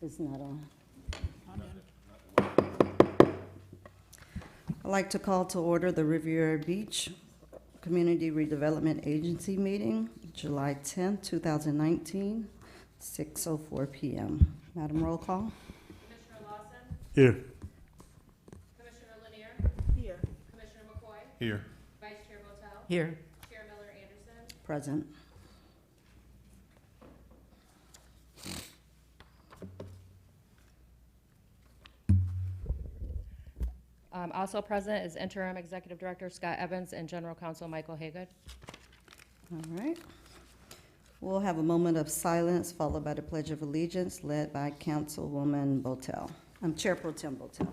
It's not on. I'd like to call to order the Riviera Beach Community Redevelopment Agency meeting, July 10th, 2019, 6:04 p.m. Madam, roll call. Commissioner Lawson? Here. Commissioner Lanier? Here. Commissioner McCoy? Here. Vice Chair Botel? Here. Chair Miller Anderson? Present. Also present is Interim Executive Director Scott Evans and General Counsel Michael Haygood. All right. We'll have a moment of silence followed by the Pledge of Allegiance led by Councilwoman Botel. Chair Pro Tem Botel.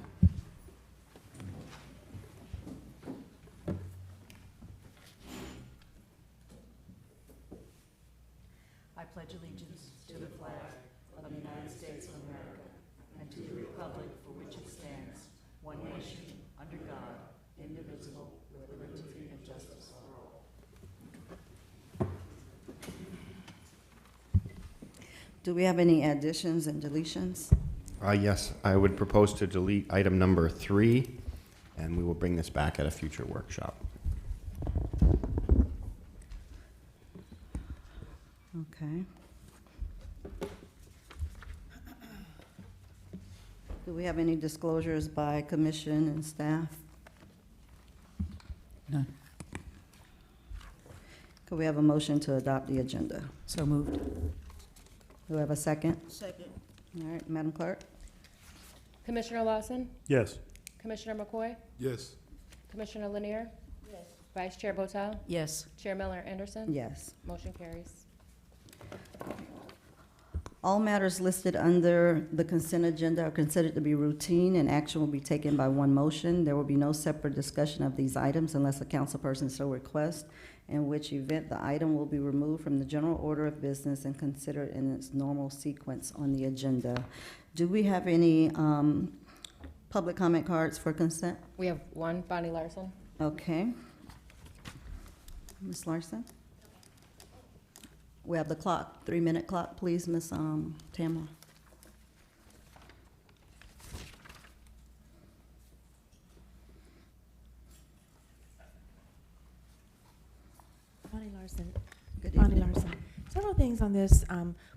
I pledge allegiance to the flag of the United States of America and to the republic for which it stands, one nation, under God, indivisible, with liberty and justice for all. Do we have any additions and deletions? Yes, I would propose to delete item number 3, and we will bring this back at a future workshop. Okay. Do we have any disclosures by commission and staff? None. Could we have a motion to adopt the agenda? So moved. Do we have a second? Second. All right, Madam Clerk? Commissioner Lawson? Yes. Commissioner McCoy? Yes. Commissioner Lanier? Yes. Vice Chair Botel? Yes. Chair Miller Anderson? Yes. Motion carries. All matters listed under the consent agenda are considered to be routine, and action will be taken by one motion. There will be no separate discussion of these items unless a councilperson so requests, in which event the item will be removed from the general order of business and considered in its normal sequence on the agenda. Do we have any public comment cards for consent? We have one, Bonnie Larson. Okay. Ms. Larson? We have the clock, 3-minute clock, please, Ms. Tamara. Bonnie Larson. Good Bonnie evening. Larson. Several things on this.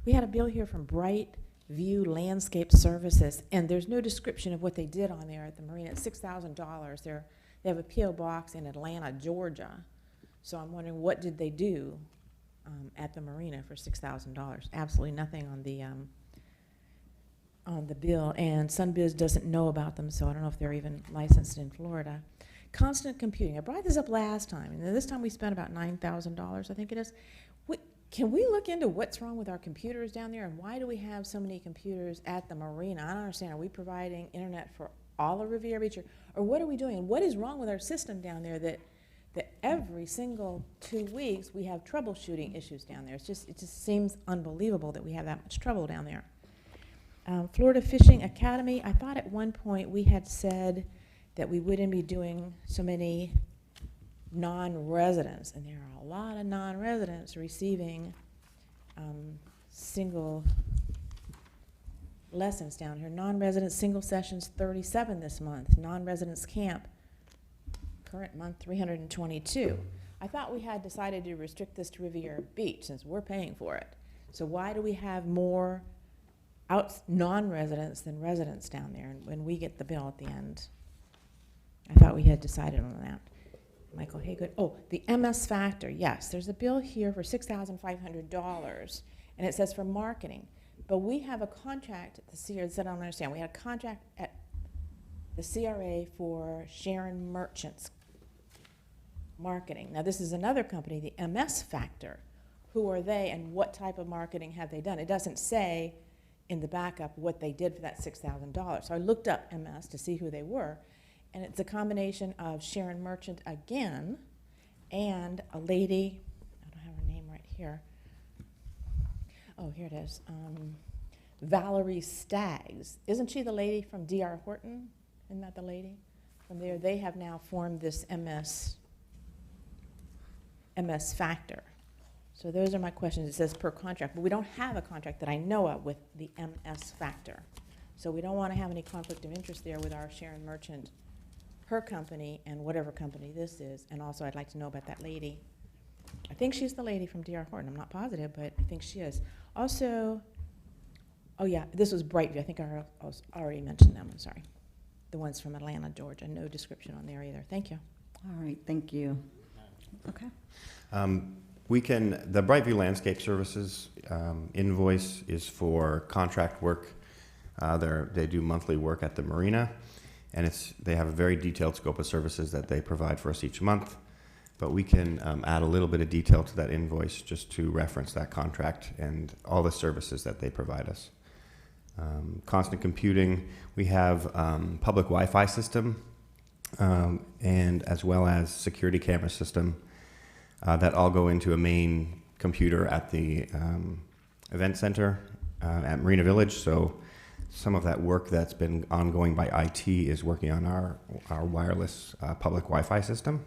We had a bill here from Bright View Landscape Services, and there's no description of what they did on there at the marina. It's $6,000. They have a P.O. box in Atlanta, Georgia. So I'm wondering, what did they do at the marina for $6,000? Absolutely nothing on the bill, and Sunbiz doesn't know about them, so I don't know if they're even licensed in Florida. Constant computing. I brought this up last time, and this time we spent about $9,000, I think it is. Can we look into what's wrong with our computers down there, and why do we have so many computers at the marina? I don't understand. Are we providing internet for all of Riviera Beach, or what are we doing? And what is wrong with our system down there that every single 2 weeks we have troubleshooting issues down there? It just seems unbelievable that we have that much trouble down there. Florida Fishing Academy, I thought at one point we had said that we wouldn't be doing so many non-residents, and there are a lot of non-residents receiving single lessons down here. Non-resident single sessions, 37 this month. Non-residents camp, current month, 322. I thought we had decided to restrict this to Riviera Beach since we're paying for it. So why do we have more non-residents than residents down there, and when we get the bill at the end? I thought we had decided on that. Michael Haygood. Oh, the MS Factor. Yes, there's a bill here for $6,500, and it says for marketing. But we have a contract at the CRA, that I don't understand. We had a contract at the CRA for Sharon Merchant's marketing. Now, this is another company, the MS Factor. Who are they, and what type of marketing have they done? It doesn't say in the backup what they did for that $6,000. So I looked up MS to see who they were, and it's a combination of Sharon Merchant again and a lady, I don't have her name right here. Oh, here it is. Valerie Staggs. Isn't she the lady from D.R. Horton? Isn't that the lady from there? They have now formed this MS Factor. So those are my questions. It says per contract, but we don't have a contract that I know of with the MS Factor. So we don't want to have any conflict of interest there with our Sharon Merchant, her company, and whatever company this is. And also, I'd like to know about that lady. I think she's the lady from D.R. Horton. I'm not positive, but I think she is. Also, oh yeah, this was Brightview. I think I already mentioned them. I'm sorry. The ones from Atlanta, Georgia. No description on there either. Thank you. All right, thank you. Okay. The Brightview Landscape Services invoice is for contract work. They do monthly work at the marina, and they have a very detailed scope of services that they provide for us each month. But we can add a little bit of detail to that invoice just to reference that contract and all the services that they provide us. Constant computing, we have public Wi-Fi system, and as well as security camera system that all go into a main computer at the event center at Marina Village. So some of that work that's been ongoing by IT is working on our wireless public Wi-Fi system.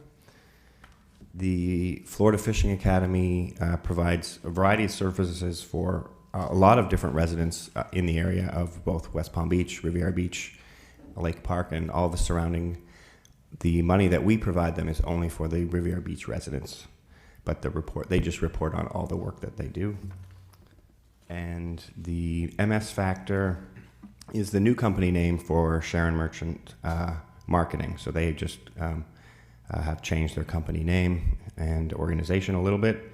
The Florida Fishing Academy provides a variety of services for a lot of different residents in the area of both West Palm Beach, Riviera Beach, Lake Park, and all the surrounding. The money that we provide them is only for the Riviera Beach residents, but they just report on all the work that they do. And the MS Factor is the new company name for Sharon Merchant Marketing. So they just have changed their company name and organization a little bit,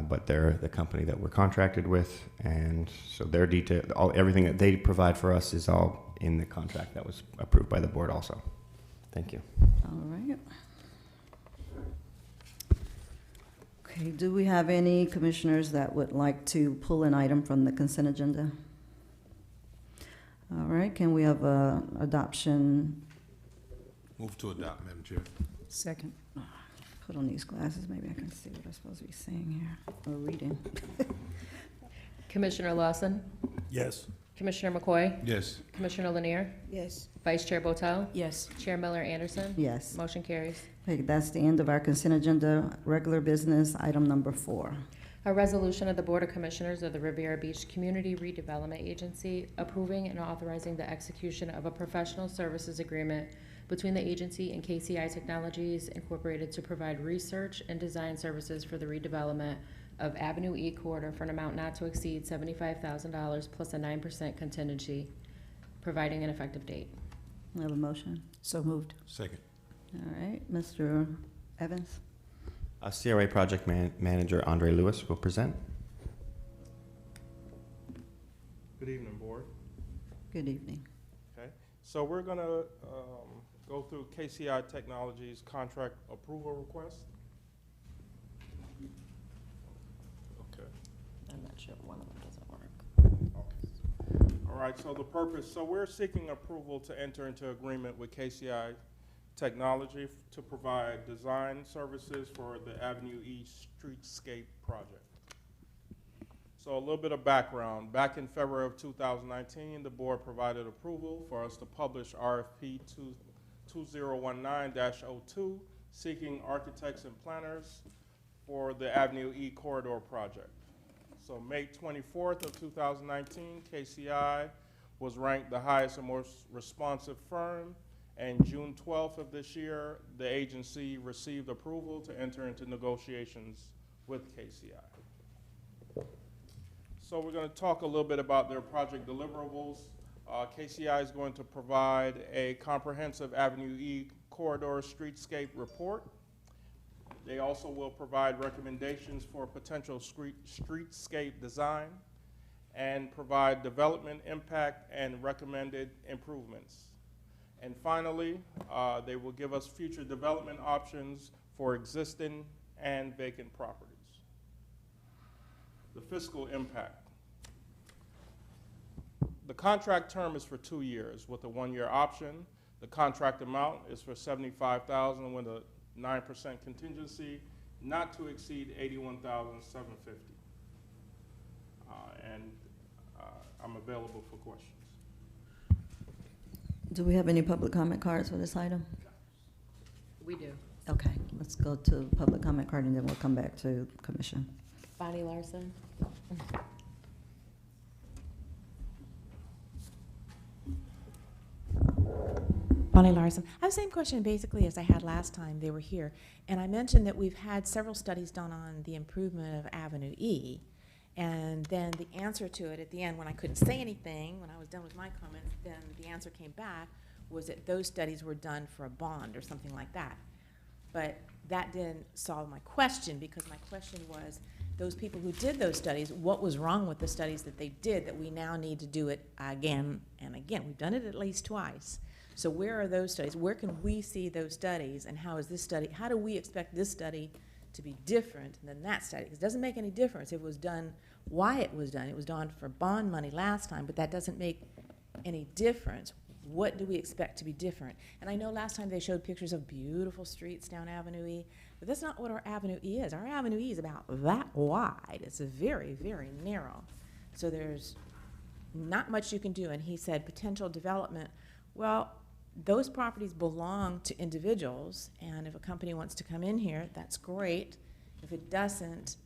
but they're the company that we're contracted with, and so their everything that they provide for us is all in the contract that was approved by the board also. Thank you. All right. Okay, do we have any commissioners that would like to pull an item from the consent agenda? All right, can we have adoption? Move to adopt, Madam Chair. Second. Put on these glasses, maybe I can see what I'm supposed to be saying here, or reading. Commissioner Lawson, Yes. Commissioner McCoy, Yes. Commissioner Lanier, Yes. Vice Chair Botel, Yes. Chair Miller Anderson. Yes. Motion carries. Okay, that's the end of our consent agenda, regular business, item number 4. A resolution of the Board of Commissioners of the Riviera Beach Community Redevelopment Agency approving and authorizing the execution of a professional services agreement between the agency and KCI Technologies Incorporated to provide research and design services for the redevelopment of Avenue E corridor for an amount not to exceed $75,000 plus a 9% contingency, providing an effective date. We have a motion. So moved. Second. All right, Mr. Evans? CRA Project Manager Andre Lewis will present. Good evening, Board. Good evening. Okay, so we're going to go through KCI Technologies contract approval request. Okay. I'm not sure one of them doesn't work. All right, so the purpose, so we're seeking approval to enter into agreement with KCI Technology to provide design services for the Avenue E Streetscape project. So a little bit of background. Back in February of 2019, the board provided approval for us to publish RFP 2019-02, seeking architects and planners for the Avenue E corridor project. So May 24th of 2019, KCI was ranked the highest and most responsive firm, and June 12th of this year, the agency received approval to enter into negotiations with KCI. So we're going to talk a little bit about their project deliverables. KCI is going to provide a comprehensive Avenue E corridor streetscape report. They also will provide recommendations for potential streetscape design and provide development impact and recommended improvements. And finally, they will give us future development options for existing and vacant properties. The fiscal impact. The contract term is for 2 years with a 1-year option. The contract amount is for $75,000 with a 9% contingency, not to exceed $81,750. I'm available for questions. Do we have any public comment cards for this item? We do. Okay, let's go to public comment card and then we'll come back to commission. Bonnie Larson. Bonnie Larson. I have the same question basically as I had last time they were here. And I mentioned that we've had several studies done on the improvement of Avenue E. And then the answer to it at the end, when I couldn't say anything, when I was done with my comments, then the answer came back was that those studies were done for a bond or something like that. But that didn't solve my question, because my question was, those people who did those studies, what was wrong with the studies that they did that we now need to do it again and again? We've done it at least twice. So where are those studies? Where can we see those studies, and how is this study, how do we expect this study to be different than that study? Because it doesn't make any difference if it was done, why it was done. It was done for bond money last time, but that doesn't make any difference. What do we expect to be different? And I know last time they showed pictures of beautiful streets down Avenue E, but that's not what our Avenue E is. Our Avenue E is about that wide. It's very, very narrow. So there's not much you can do. And he said potential development. Well, those properties belong to individuals, and if a company wants to come in here, that's great. If it doesn't,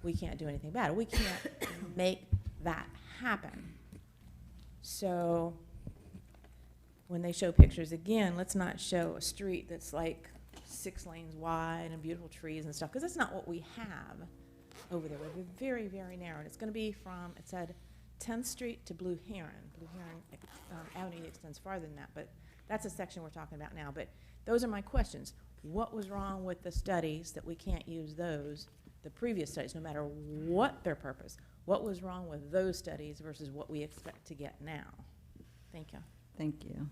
we can't do anything about it. We can't make that happen. So when they show pictures again, let's not show a street that's like 6 lanes wide and beautiful trees and stuff, because that's not what we have over there. We're very, very narrow. And it's going to be from, it said 10th Street to Blue Heron. Blue Heron Avenue extends farther than that, but that's a section we're talking about now. But those are my questions. What was wrong with the studies that we can't use those, the previous studies, no matter what their purpose? What was wrong with those studies versus what we expect to get now? Thank you. Thank you.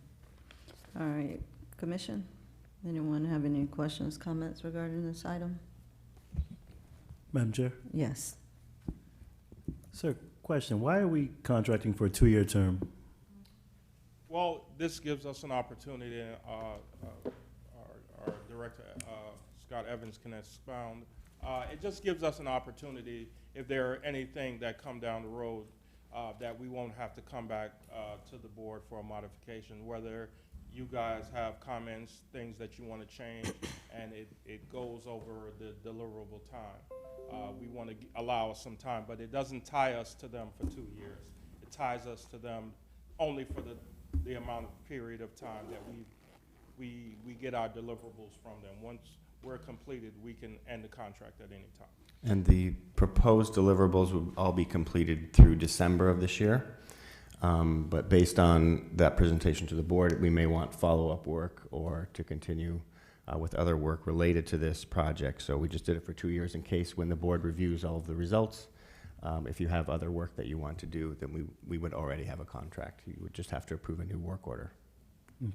All right, Commission, anyone have any questions, comments regarding this item? Madam Chair? Yes. Sir, question. Why are we contracting for a 2-year term? Well, this gives us an opportunity, our director, Scott Evans, can expound. It just gives us an opportunity, if there are anything that come down the road, that we won't have to come back to the board for a modification, whether you guys have comments, things that you want to change, and it goes over the deliverable time. We want to allow us some time, but it doesn't tie us to them for 2 years. It ties us to them only for the amount of period of time that we get our deliverables from them. Once we're completed, we can end the contract at any time. And the proposed deliverables would all be completed through December of this year. But based on that presentation to the board, we may want follow-up work or to continue with other work related to this project. So we just did it for 2 years in case when the board reviews all of the results. If you have other work that you want to do, then we would already have a contract. You would just have to approve a new work order.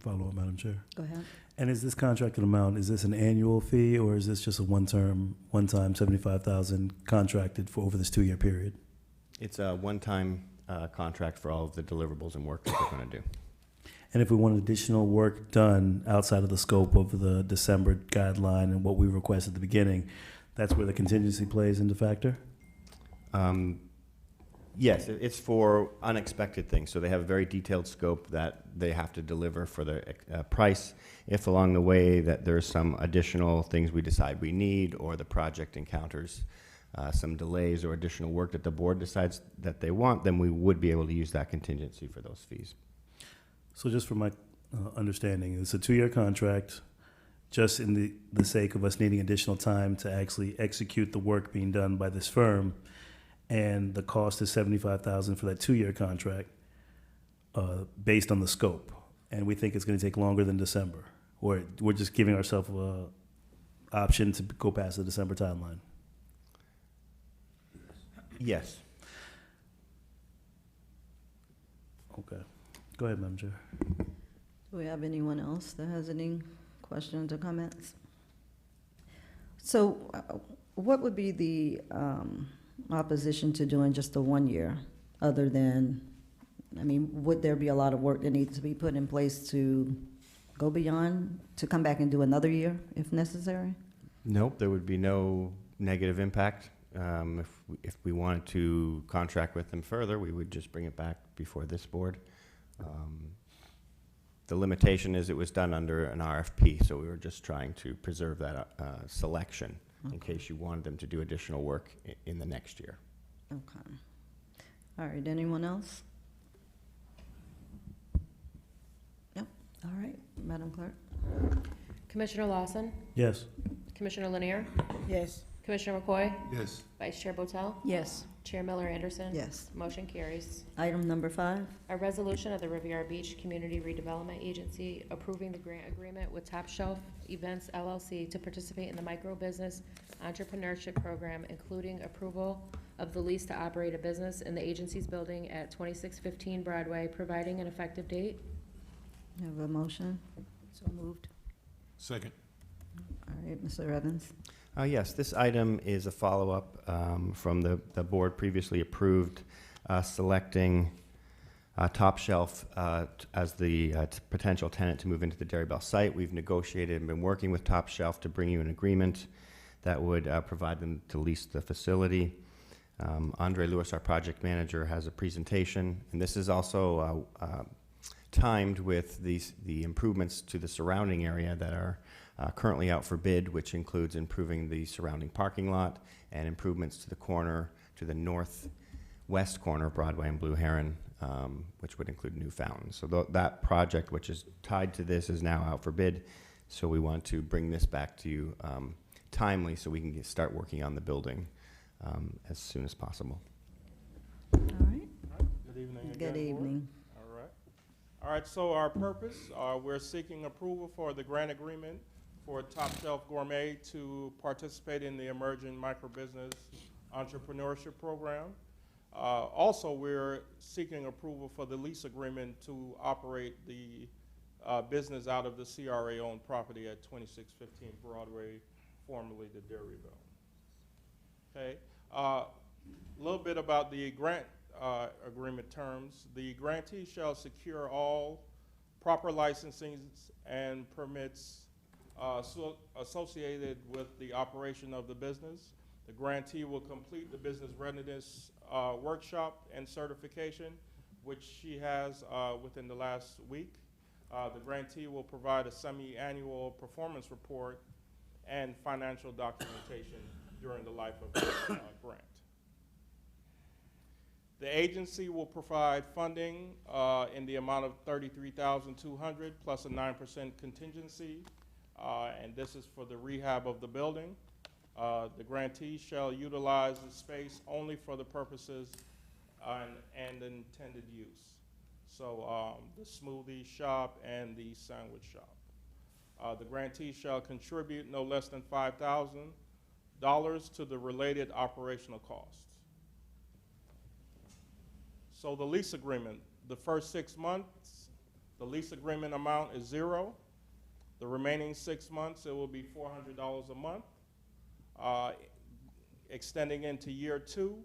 Follow up, Madam Chair. Go ahead. And is this contracted amount, is this an annual fee, or is this just a one-time $75,000 contracted for over this 2-year period? It's a one-time contract for all of the deliverables and work that we're going to do. And if we want additional work done outside of the scope of the December guideline and what we requested at the beginning, that's where the contingency plays into factor? Yes, it's for unexpected things. So they have a very detailed scope that they have to deliver for the price. If along the way that there's some additional things we decide we need, or the project encounters some delays or additional work that the board decides that they want, then we would be able to use that contingency for those fees. So just for my understanding, it's a 2-year contract, just in the sake of us needing additional time to actually execute the work being done by this firm, and the cost is $75,000 for that 2-year contract based on the scope. And we think it's going to take longer than December, or we're just giving ourselves an option to go past the December timeline. Yes. Okay. Go ahead, Madam Chair. Do we have anyone else that has any questions or comments? So what would be the opposition to doing just a 1 year, other than, I mean, would there be a lot of work that needs to be put in place to go beyond, to come back and do another year if necessary? Nope, there would be no negative impact. If we wanted to contract with them further, we would just bring it back before this board. The limitation is it was done under an RFP, so we were just trying to preserve that selection. in case you wanted them to do additional work in the next year. Okay. All right, anyone else? Yep, all right, Madam Clerk? Commissioner Lawson, Yes. Commissioner Lanier, Yes. Commissioner McCoy, Yes. Vice Chair Botel, Yes. Chair Miller Anderson. Yes. Motion carries. Item number 5, A resolution of the Riviera Beach Community Redevelopment Agency approving the grant agreement with Top Shelf Events LLC to participate in the micro business entrepreneurship program, including approval of the lease to operate a business in the agency's building at 2615 Broadway, providing an effective date. have a motion? So moved. Second. All right, Mr. Evans? Yes, this item is a follow-up from the board previously approved, selecting Top Shelf as the potential tenant to move into the Dairy Bell site. We've negotiated and been working with Top Shelf to bring you an agreement that would provide them to lease the facility. Andre Lewis, our project manager, has a presentation, and this is also timed with the improvements to the surrounding area that are currently out for bid, which includes improving the surrounding parking lot and improvements to the corner, to the northwest corner of Broadway and Blue Heron, which would include new fountains. So that project, which is tied to this, is now out for bid. So we want to bring this back to you timely so we can start working on the building as soon as possible. All right, Good evening again, good Board. evening. All right. All right, so our purpose, we're seeking approval for the grant agreement for Top Shelf Gourmet to participate in the Emerging Microbusiness Entrepreneurship Program. Also, we're seeking approval for the lease agreement to operate the business out of the CRA-owned property at 2615 Broadway, formerly the Dairy Bell. Okay, a little bit about the grant agreement terms. The grantee shall secure all proper licensing and permits associated with the operation of the business. The grantee will complete the business readiness workshop and certification, which she has within the last week. The grantee will provide a semi-annual performance report and financial documentation during the life of the grant. The agency will provide funding in the amount of $33,200 plus a 9% contingency, and this is for the rehab of the building. The grantee shall utilize the space only for the purposes and intended use. So the smoothie shop and the sandwich shop. The grantee shall contribute no less than $5,000 to the related operational costs. So the lease agreement, the first 6 months, the lease agreement amount is $0. The remaining 6 months, it will be $400 a month. Extending into year 2,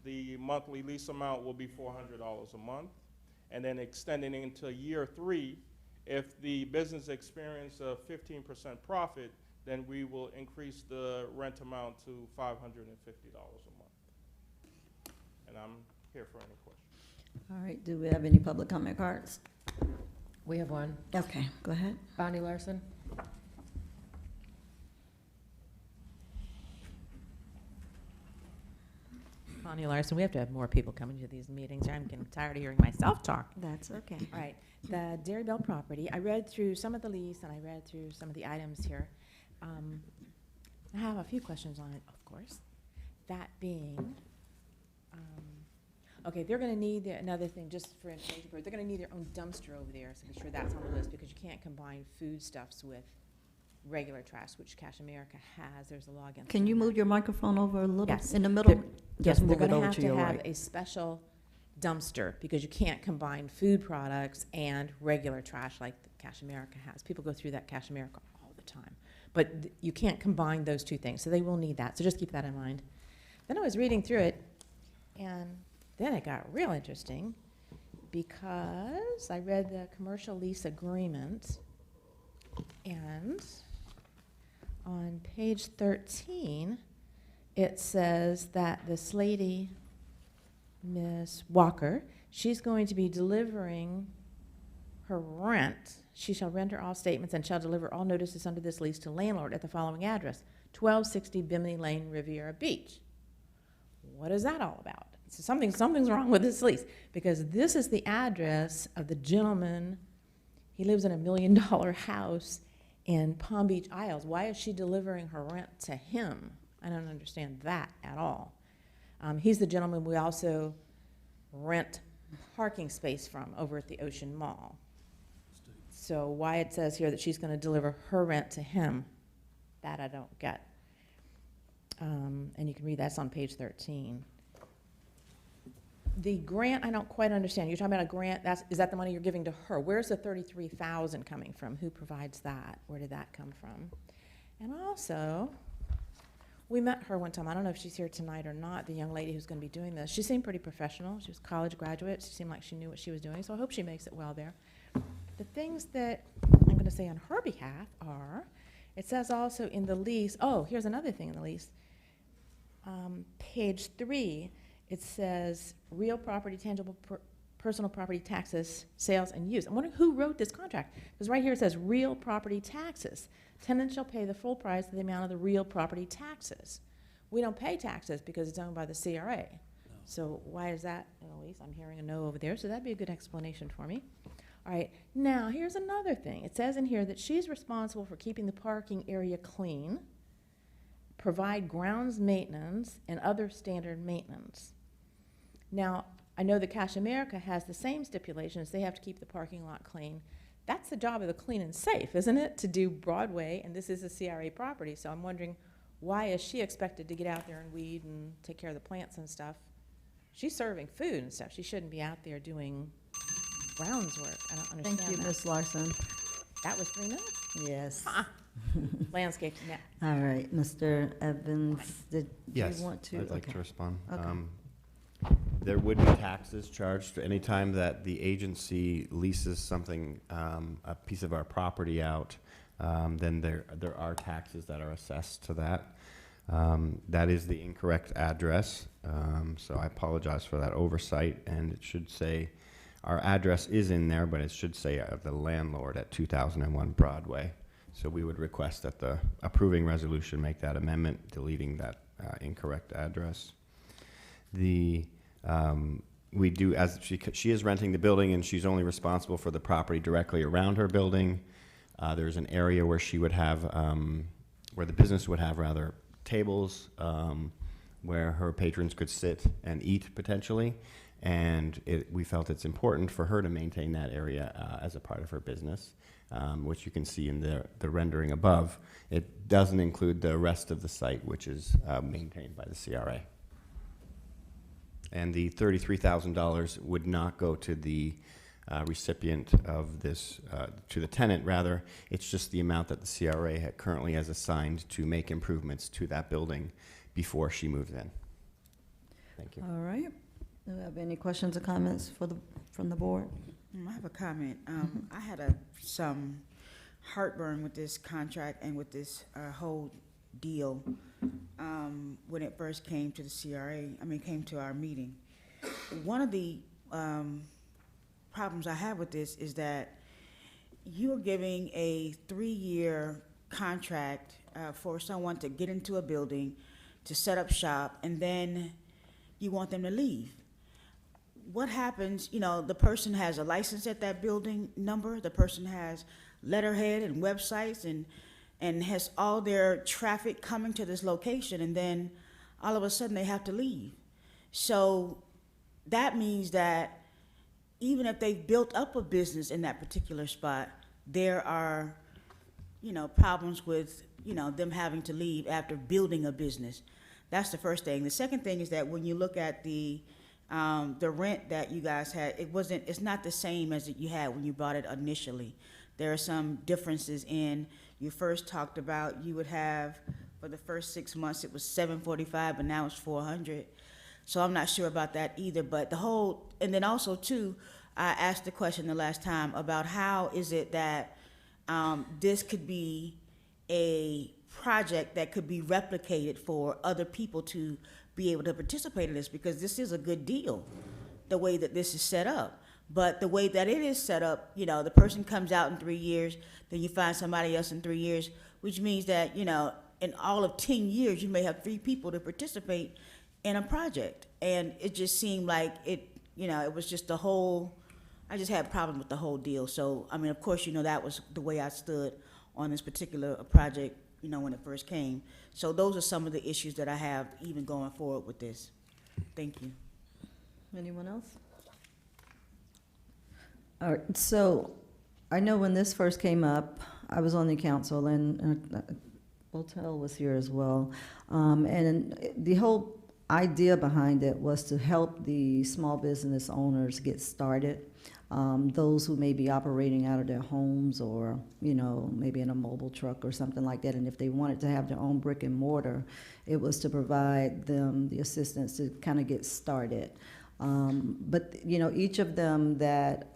the monthly lease amount will be $400 a month. And then extending into year 3, if the business experiences a 15% profit, then we will increase the rent amount to $550 a month. And I'm here for any questions. All right, do we have any public comment cards? We have one. Okay, go ahead. Bonnie Larson. Connie Larson, we have to have more people coming to these meetings. I'm getting tired of hearing myself talk. That's okay. All right, the Dairy Bell property, I read through some of the lease and I read through some of the items here. I have a few questions on it, of course. That being, okay, they're gonna need, another thing, just for information, they're gonna need their own dumpster over there, so be sure that's on the list, because you can't combine foodstuffs with regular trash, which Cash America has. There's a law against. Can you doing move your microphone over a little Yes. in the middle? They're- Just Yes, they're move it gonna over have to to your have right. a special dumpster, because you can't combine food products and regular trash like the Cash America has. People go through that Cash America all the time. But you can't combine those two things, so they will need that, so just keep that in mind. Then I was reading through it, and then it got real interesting, because I read the commercial lease agreement, and on page 13, it says that this lady, Miss Walker, she's going to be delivering her rent. She shall render all statements and shall deliver all notices under this lease to landlord at the following address: 1260 Bimini Lane, Riviera Beach. What is that all about? So something's wrong with this lease, because this is the address of the gentleman. He lives in $1 million house in Palm Beach Isles. Why is she delivering her rent to him? I don't understand that at all. He's the gentleman we also rent parking space from over at the Ocean Mall. So why it says here that she's going to deliver her rent to him, that I don't get. And you can read that's on page 13. The grant, I don't quite understand. You're talking about a grant, is that the money you're giving to her? Where's the $33,000 coming from? Who provides that? Where did that come from? And also, we met her one time. I don't know if she's here tonight or not, the young lady who's going to be doing this. She seemed pretty professional. She was a college graduate. She seemed like she knew what she was doing, so I hope she makes it well there. The things that I'm going to say on her behalf are, it says also in the lease, oh, here's another thing in the lease. Page 3, it says real property, tangible personal property taxes, sales and use. I'm wondering who wrote this contract, because right here it says real property taxes. Tenants shall pay the full price of the amount of the real property taxes. We don't pay taxes because it's owned by the CRA. No. So why is that in the lease? I'm hearing a no over there, so that'd be a good explanation for me. All right, now here's another thing. It says in here that she's responsible for keeping the parking area clean, provide grounds maintenance, and other standard maintenance. Now, I know that Cash America has the same stipulations. They have to keep the parking lot clean. That's the job of the clean and safe, isn't it? To do Broadway, and this is a CRA property, so I'm wondering, why is she expected to get out there and weed and take care of the plants and stuff? She's serving food and stuff. She shouldn't be out there doing grounds work. I don't understand Thank you, that. Ms. Larson. That was 3 minutes? Yes. Landscape, yeah. All right, Mr. Evans, did Yes, you want to? I'd like okay. to respond. Okay. There would be taxes charged anytime that the agency leases something, a piece of our property out. Then there are taxes that are assessed to that. That is the incorrect address, so I apologize for that oversight. And it should say, our address is in there, but it should say the landlord at 2001 Broadway. So we would request that the approving resolution make that amendment, deleting that incorrect address. We do, as she is renting the building, and she's only responsible for the property directly around her building. There's an area where she would have, where the business would have rather tables where her patrons could sit and eat potentially. And we felt it's important for her to maintain that area as a part of her business, which you can see in the rendering above. It doesn't include the rest of the site, which is maintained by the CRA. And the $33,000 would not go to the recipient of this, to the tenant, rather. It's just the amount that the CRA currently has assigned to make improvements to that building before she moves in. Thank you. All right. Do you have any questions or comments from the board? I have a comment. I had some heartburn with this contract and with this whole deal when it first came to the came to our meeting. One of the problems I have with this is that you're giving a 3-year contract for someone to get into a building, to set up shop, and then you want them to leave. What happens, the person has a license at that building number, the person has letterhead and websites and has all their traffic coming to this location, and then all of a sudden they have to leave. So that means that even if they've built up a business in that particular spot, there are, problems with, them having to leave after building a business. That's the first thing. The second thing is that when you look at the rent that you guys had, it's not the same as you had when you bought it initially. There are some differences in, you first talked about you would have, for the first 6 months, it was $745, but now it's $400. So I'm not sure about that either, but and then also too, I asked the question the last time about how is it that this could be a project that could be replicated for other people to be able to participate in this, because this is a good deal, the way that this is set up. But the way that it is set up, the person comes out in 3 years, then you find somebody else in 3 years, which means that, in all of 10 years, you may have 3 people to participate in a project. And it just seemed like it, it was just the whole, I just had a problem with the whole deal. So, I mean, of course, that was the way I stood on this particular project, when it first came. So those are some of the issues that I have even going forward with this. Thank you. Anyone else? All right, so I know when this first came up, I was on the council, and Hotel was here as well. And the whole idea behind it was to help the small business owners get started. Those who may be operating out of their homes or, maybe in a mobile truck or something like that. And if they wanted to have their own brick and mortar, it was to provide them the assistance to kind of get started. But, each of them that,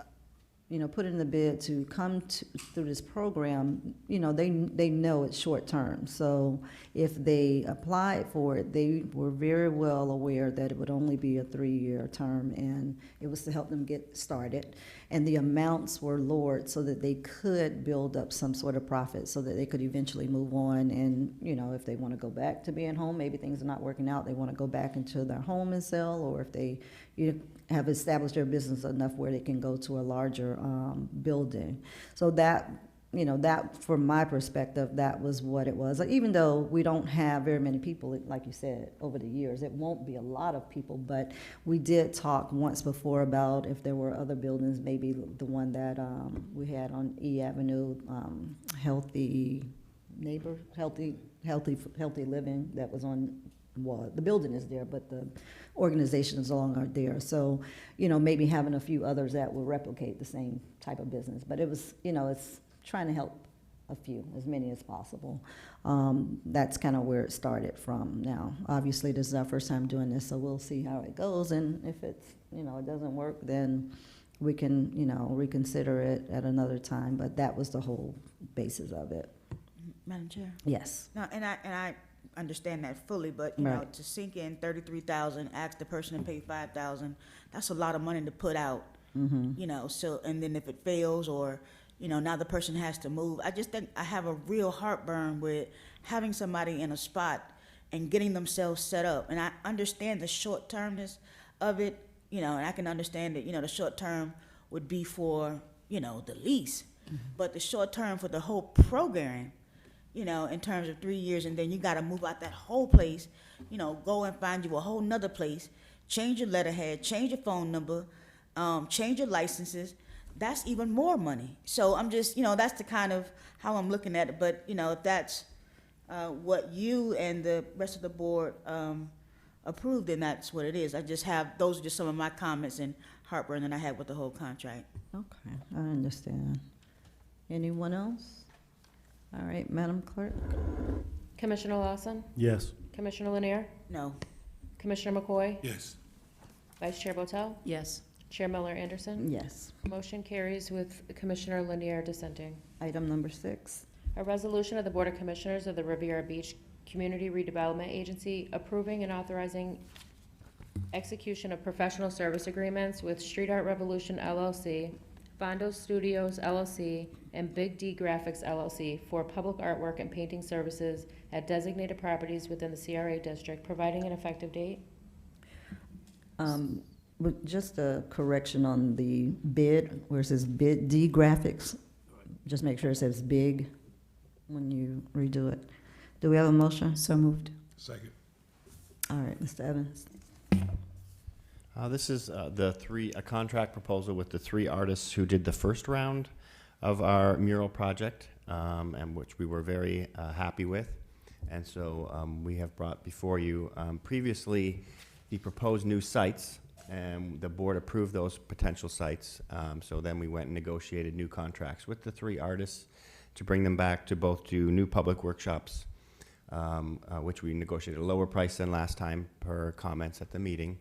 put in the bid to come through this program, they know it's short term. So if they applied for it, they were very well aware that it would only be a 3-year term, and it was to help them get started. And the amounts were lowered so that they could build up some sort of profit so that they could eventually move on. And, if they want to go back to being home, maybe things are not working out, they want to go back into their home and sell, or if they have established their business enough where they can go to a larger building. So that, that from my perspective, that was what it was. Like, even though we don't have very many people, like you said, over the years, it won't be a lot of people, but we did talk once before about if there were other buildings, maybe the one that we had on E Avenue, Healthy Living, that was on, well, the building is there, but the organizations along are there. So, maybe having a few others that will replicate the same type of business. But it was, it's trying to help a few, as many as possible. That's kind of where it started from. Now, obviously, this is our first time doing this, so we'll see how it goes. And if it's, it doesn't work, then we can, reconsider it at another time. But that was the whole basis of it. Madam Chair? Yes. No, and I understand that fully, but Right. to sink in 33,000, ask the person to pay 5,000, that's a lot of money to put out. Mm-hmm. So, and then if it fails, or now the person has to move, I just think I have a real heartburn with having somebody in a spot and getting themselves set up. And I understand the short termness of it, and I can understand that the short term would be for the lease, but the short term for the whole program, in terms of 3 years, and then you got to move out that whole place, go and find you a whole nother place, change your letterhead, change your phone number, change your licenses. That's even more money. So I'm just, that's the kind of how I'm looking at it. But, if that's what you and the rest of the board approved, then that's what it is. Those are just some of my comments and heartburn that I had with the whole contract. Okay, I understand. Anyone else? All right, Madam Clerk? Commissioner Lawson? Yes. Commissioner Lanier? No. Commissioner McCoy? Yes. Vice Chair Botel? Yes. Chair Miller Anderson? Yes. Motion carries with Commissioner Lanier dissenting. Item number 6. A resolution of the Board of Commissioners of the Riviera Beach Community Redevelopment Agency approving and authorizing execution of professional service agreements with Street Art Revolution LLC, Fondo Studios LLC, and Big D Graphics LLC for public artwork and painting services at designated properties within the CRA district, providing an effective date. But just a correction on the bid, where it says Bid D Graphics. Just make sure it says big when you redo it. Do we have a motion? So moved. Second. All right, Mr. Evans. This is a contract proposal with the 3 artists who did the first round of our mural project, and which we were very happy with. And so we have brought before you previously the proposed new sites, and the board approved those potential sites. So then we went and negotiated new contracts with the 3 artists to bring them back to both do new public workshops, which we negotiated a lower price than last time per comments at the meeting.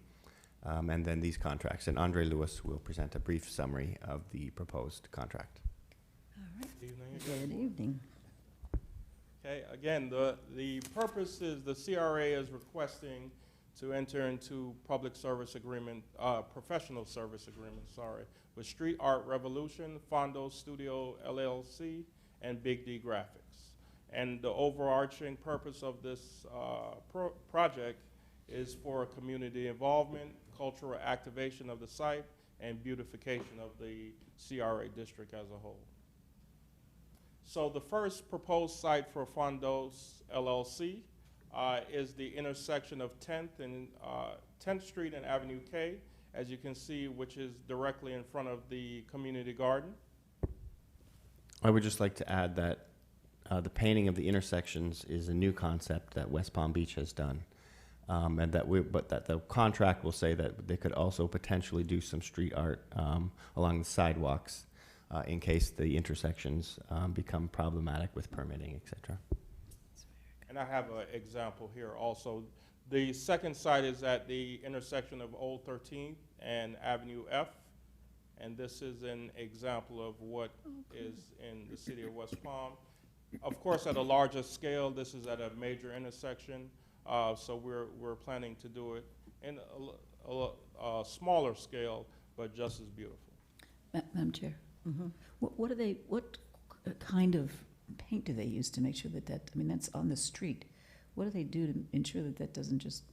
And then these contracts. And Andre Lewis will present a brief summary of the proposed contract. Evening. Good evening. Okay, again, the purpose is the CRA is requesting to enter into public service agreement, professional service agreement, with Street Art Revolution, Fondo Studio LLC, and Big D Graphics. And the overarching purpose of this project is for community involvement, cultural activation of the site, and beautification of the CRA district as a whole. So the first proposed site for Fondos LLC is the intersection of 10th Street and Avenue K, as you can see, which is directly in front of the community garden. I would just like to add that the painting of the intersections is a new concept that West Palm Beach has done. And that the contract will say that they could also potentially do some street art along the sidewalks in case the intersections become problematic with permitting, et cetera. And I have an example here also. The second site is at the intersection of Old 13th and Avenue F. And this is an example of what is in the city of West Palm. Of course, at a larger scale, this is at a major intersection. So we're planning to do it in a smaller scale, but just as beautiful. Madam Chair, what kind of paint do they use to make sure that I mean, that's on the street. What do they do to ensure that that doesn't just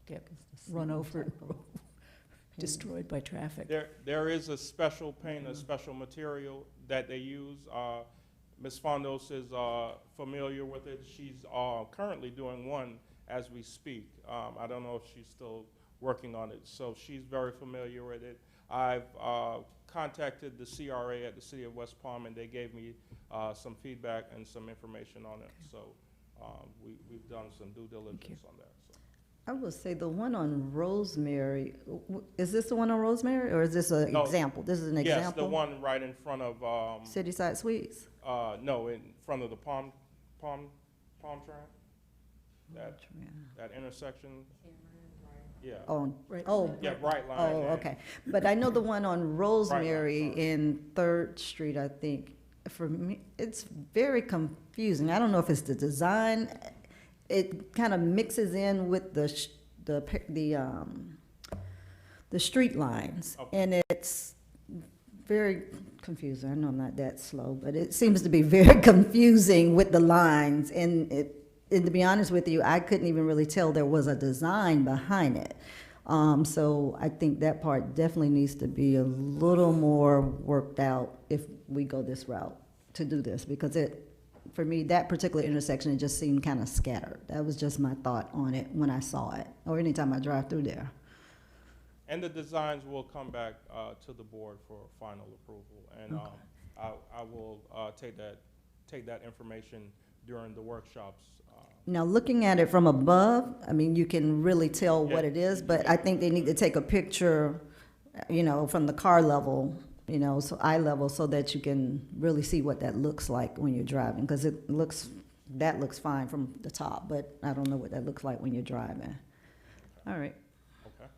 get run over, destroyed by traffic? There is a special paint, a special material that they use. Ms. Fondos is familiar with it. She's currently doing one as we speak. I don't know if she's still working on it, so she's very familiar with it. I've contacted the CRA at the City of West Palm, and they gave me some feedback and some information on it. So we've done some due diligence on that. So. I will say the one on Rosemary, is this the one on Rosemary, or is this an example? This is an example? Yes, the one right in front of City Side Suites? no, in front of the Palm Trail. That intersection. Yeah. Oh, Right. oh, Yeah, Bright Line. oh, and- okay. But I know the one on Rosemary sorry. in 3rd Street, I think. For me, it's very confusing. I don't know if it's the design. It kind of mixes in with the street lines, Okay. and it's very confusing. I know I'm not that slow, but it seems to be very confusing with the lines. And to be honest with you, I couldn't even really tell there was a design behind it. So I think that part definitely needs to be a little more worked out if we go this route to do this, because for me, that particular intersection, it just seemed kind of scattered. That was just my thought on it when I saw it, or anytime I drive through there. And the designs will come back to the board for final approval. And I will take that information during the workshops. Now, looking at it from above, I mean, you can really tell what Yeah. it is, but I think they need to take a picture, from the car level, so eye level, so that you can really see what that looks like when you're driving, because that looks fine from the top, but I don't know what that looks like when you're driving. All right. Okay.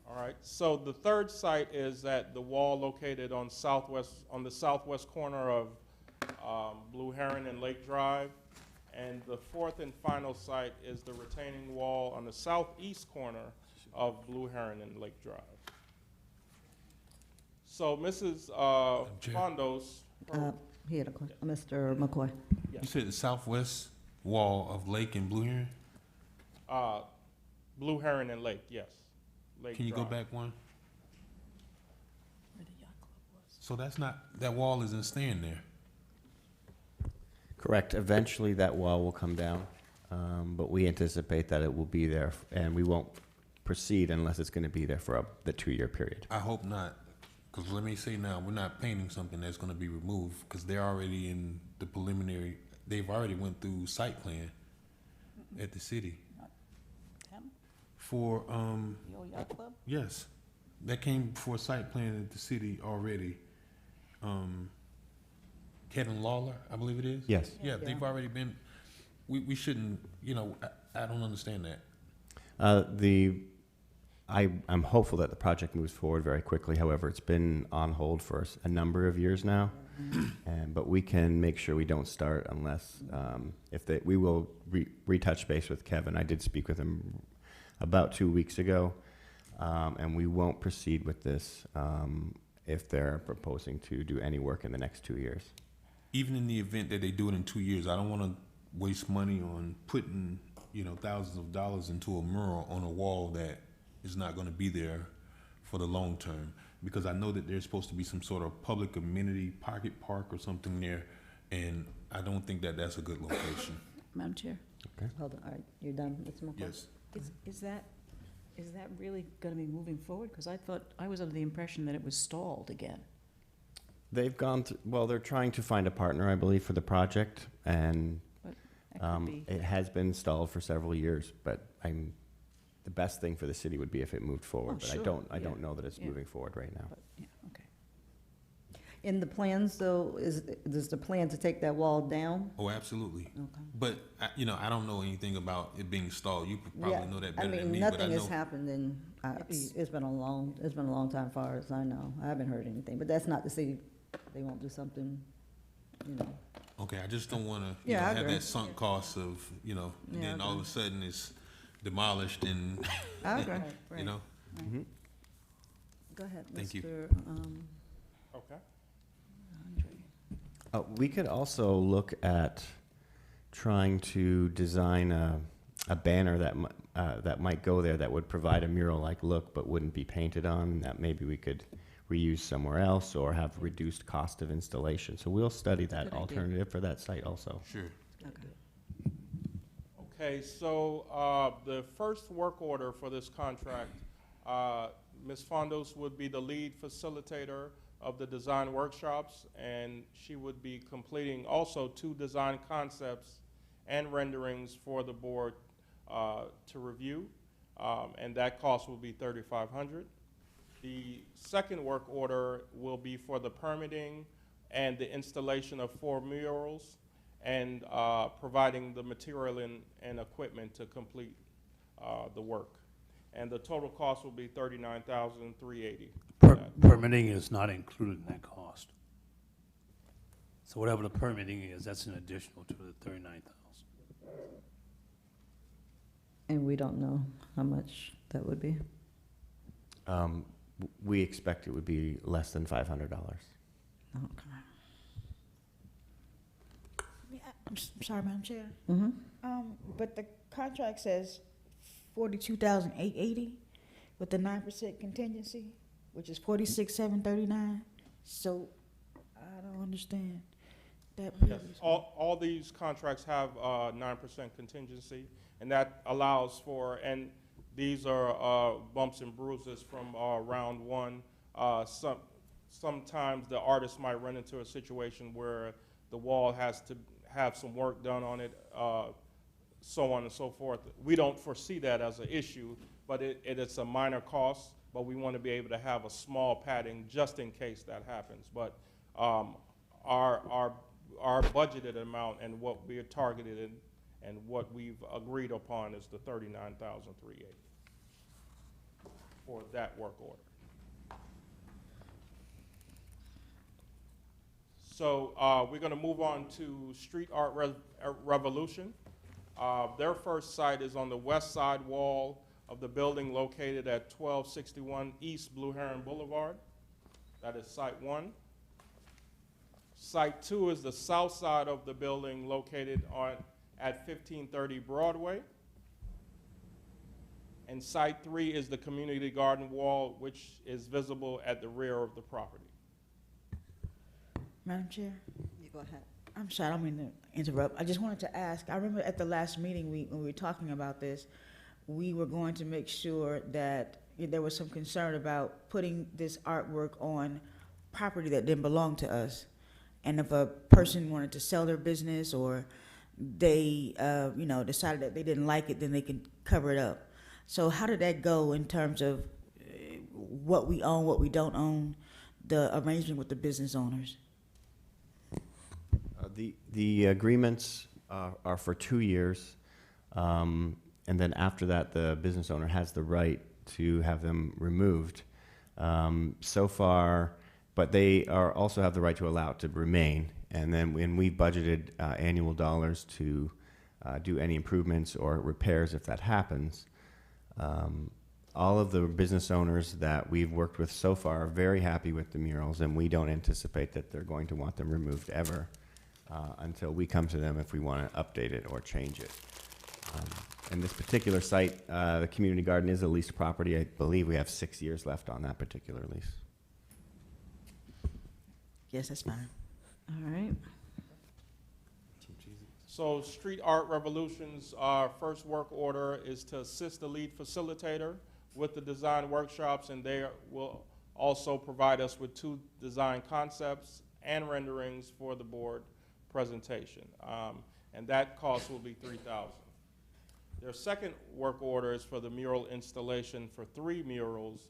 All right. So the third site is at the wall located on the southwest corner of Blue Heron and Lake Drive. And the fourth and final site is the retaining wall on the southeast corner of Blue Heron and Lake Drive. So Mrs. Chair. Fondos, He had a question, Mr. McCoy. You said the southwest wall of Lake and Blue Heron? Blue Heron and Lake, yes. Lake Can you go Drive. back one? So that wall isn't staying there. Correct. Eventually, that wall will come down, but we anticipate that it will be there, and we won't proceed unless it's going to be there for the 2-year period. I hope not, because let me say now, we're not painting something that's going to be removed, because they're already in the preliminary, they've already went through site plan at the city. For, The old yacht club? yes, that came before site plan at the city already. Kevin Lawler, I believe it is? Yes. Yeah, they've already been, we shouldn't, I don't understand that. I'm hopeful that the project moves forward very quickly. However, it's been on hold for a number of years now, but we can make sure we don't start unless we will retouch base with Kevin. I did speak with him about 2 weeks ago, and we won't proceed with this if they're proposing to do any work in the next 2 years. even in the event that they do it in 2 years, I don't want to waste money on putting, thousands of dollars into a mural on a wall that is not going to be there for the long term. Because I know that there's supposed to be some sort of public amenity pocket park or something there, and I don't think that that's a good location. Madam Chair, Hold on, all right, you're done, Ms. McCoy? Yes. is that really gonna be moving forward? Because I was under the impression that it was stalled again. They've gone through, well, they're trying to find a partner, I believe, for the project, and That could be, it has been stalled for several years, but the best thing for the city would be if it moved forward, Oh, but sure, I don't yeah, know that it's yeah. moving forward right now. but, yeah, okay. In the plans, though, is the plan to take that wall down? Oh, absolutely. Okay. But, I don't know anything about it being stalled. You Yeah, probably know that better than me, I but I mean, nothing has know. happened, and It's- it's been a long time, far as I know. I haven't heard anything, but that's not to say they won't do something, Okay, I just don't want to, Yeah, I have agree. that sunk cost of, and Yeah, then I all of agree. a sudden it's demolished and, I agree. you know? Mhm. Go ahead, Thank you. Mr. Okay. Andre. We could also look at trying to design a banner that might go there that would provide a mural-like look but wouldn't be painted on, that maybe we could reuse somewhere else or have reduced cost of installation. So we'll study that Good idea. alternative for that site also. Sure. Okay. Okay, so the first work order for this contract, Ms. Fondos would be the lead facilitator of the design workshops, and she would be completing also 2 design concepts and renderings for the board to review, and that cost will be $3,500. The second work order will be for the permitting and the installation of 4 murals and providing the material and equipment to complete the work. And the total cost will be $39,380. Permitting is not included in that cost. So whatever the permitting is, that's an additional to the 39,000. And we don't know how much that would be? We expect it would be less than $500. Okay. I'm sorry, Madam Chair. Mm-hmm. But the contract says 42,880 with the 9% contingency, which is 46,739. So I don't understand that. Yes, all these contracts have 9% contingency, and that allows for, and these are bumps and bruises from round one. Sometimes the artist might run into a situation where the wall has to have some work done on it, so on and so forth. We don't foresee that as an issue, but it's a minor cost, but we want to be able to have a small padding just in case that happens. But our budgeted amount and what we are targeted and what we've agreed upon is the $39,380 for that work order. So we're going to move on to Street Art Revolution. Their first site is on the west side wall of the building located at 1261 East Blue Heron Boulevard. That is Site 1. Site 2 is the south side of the building located at 1530 Broadway. And Site 3 is the community garden wall, which is visible at the rear of the property. Madam Chair? You go ahead. I'm sorry, I don't mean to interrupt. I just wanted to ask, I remember at the last meeting, when we were talking about this, we were going to make sure that there was some concern about putting this artwork on property that didn't belong to us. And if a person wanted to sell their business or they, decided that they didn't like it, then they could cover it up. So how did that go in terms of what we own, what we don't own, the arrangement with the business owners? The agreements are for 2 years, and then after that, the business owner has the right to have them removed. So far, but they also have the right to allow it to remain. And then when we budgeted annual dollars to do any improvements or repairs if that happens, all of the business owners that we've worked with so far are very happy with the murals, and we don't anticipate that they're going to want them removed ever. until we come to them if we want to update it or change it. In this particular site, the community garden is a leased property. I believe we have 6 years left on that particular lease. Yes, that's fine. All right. So Street Art Revolution's first work order is to assist the lead facilitator with the design workshops, and they will also provide us with 2 design concepts and renderings for the board presentation. And that cost will be $3,000. Their second work order is for the mural installation for 3 murals,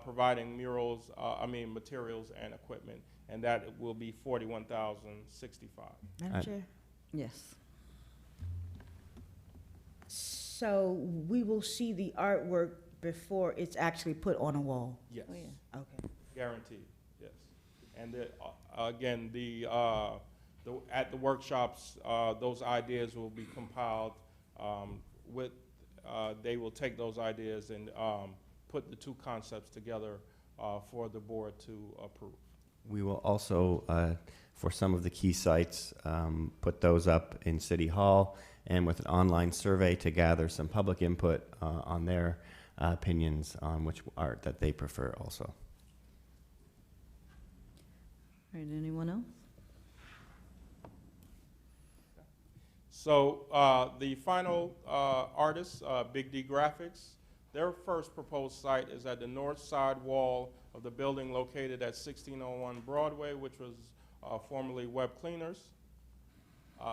providing materials and equipment, and that will be $41,065. Madam Chair? Yes. So we will see the artwork before it's actually put on a wall? Yes. Oh, yeah. Okay. Guaranteed, yes. And again, at the workshops, those ideas will be compiled they will take those ideas and put the 2 concepts together for the board to approve. We will also, for some of the key sites, put those up in City Hall and with an online survey to gather some public input on their opinions on which art that they prefer also. All right, anyone else? So the final artist, Big D Graphics, their first proposed site is at the north side wall of the building located at 1601 Broadway, which was formerly Web Cleaners.